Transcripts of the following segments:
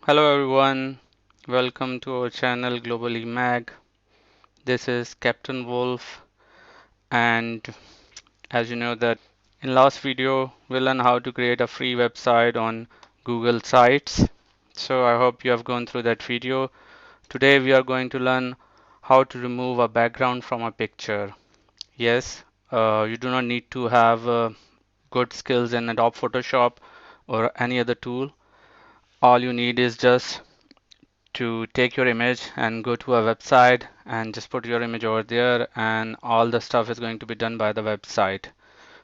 Hello everyone, welcome to our channel Globally Mag. This is Captain Wolf, and as you know that in last video we learned how to create a free website on Google Sites. So I hope you have gone through that video. Today we are going to learn how to remove a background from a picture. Yes, you do not need to have good skills in Adobe Photoshop or any other tool. All you need is just to take your image and go to a website and just put your image over there, and all the stuff is going to be done by the website.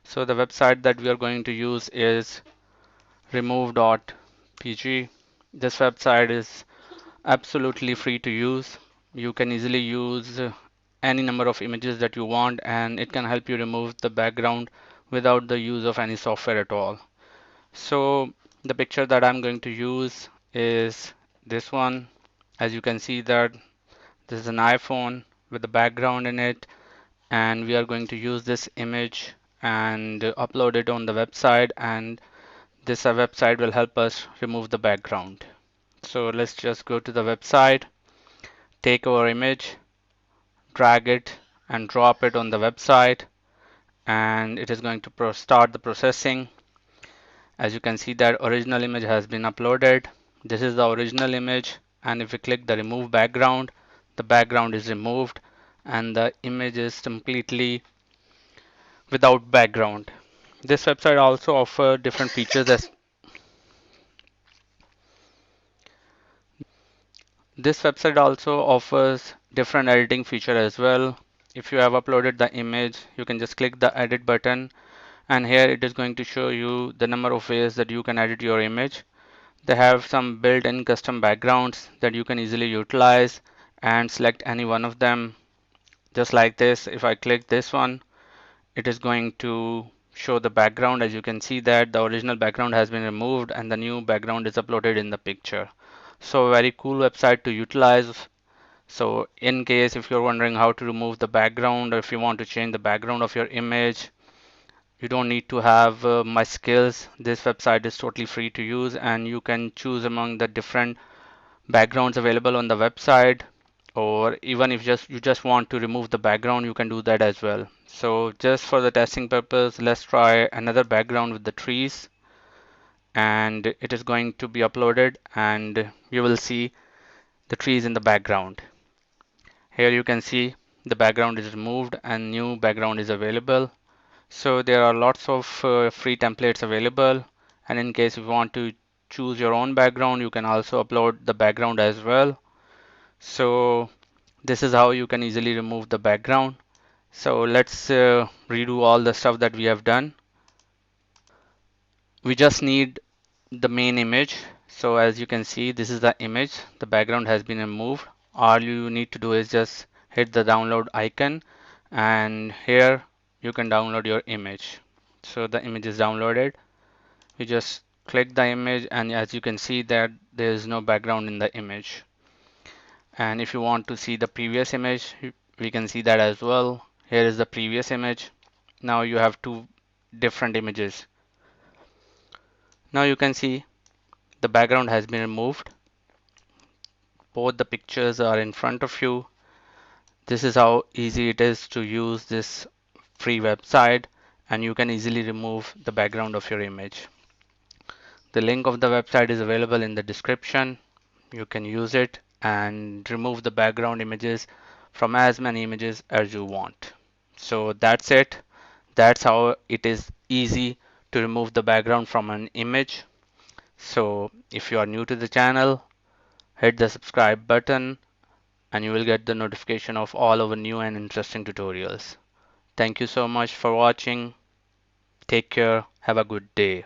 So the website that we are going to use is remove.pg. This website is absolutely free to use. You can easily use any number of images that you want, and it can help you remove the background without the use of any software at all. So the picture that I'm going to use is this one. As you can see that this is an iPhone with the background in it, and we are going to use this image and upload it on the website, and this website will help us remove the background. So let's just go to the website, take our image, drag it and drop it on the website, and it is going to start the processing. As you can see that original image has been uploaded. This is the original image, and if we click the remove background, the background is removed and the image is completely without background. This website also offers different features as this website also offers different editing feature as well. If you have uploaded the image, you can just click the edit button, and here it is going to show you the number of ways that you can edit your image. They have some built-in custom backgrounds that you can easily utilize and select any one of them. Just like this, if I click this one, it is going to show the background. As you can see that the original background has been removed and the new background is uploaded in the picture. So very cool website to utilize. So in case if you're wondering how to remove the background, or if you want to change the background of your image, you don't need to have much skills. This website is totally free to use, and you can choose among the different backgrounds available on the website, or even if just you just want to remove the background, you can do that as well. So just for the testing purpose, let's try another background with the trees, and it is going to be uploaded and you will see the trees in the background. Here you can see the background is removed and new background is available. So there are lots of free templates available, and in case you want to choose your own background, you can also upload the background as well. So this is how you can easily remove the background. So let's redo all the stuff that we have done. We just need the main image. So as you can see, this is the image. The background has been removed. All you need to do is just hit the download icon, and here you can download your image. So the image is downloaded. You just click the image, and as you can see that there is no background in the image. And if you want to see the previous image, we can see that as well. Here is the previous image. Now you have two different images. Now you can see the background has been removed. Both the pictures are in front of you. This is how easy it is to use this free website, and you can easily remove the background of your image. The link of the website is available in the description. You can use it and remove the background images from as many images as you want. So that's it. That's how it is easy to remove the background from an image. So if you are new to the channel, hit the subscribe button and you will get the notification of all our new and interesting tutorials. Thank you so much for watching. Take care. Have a good day.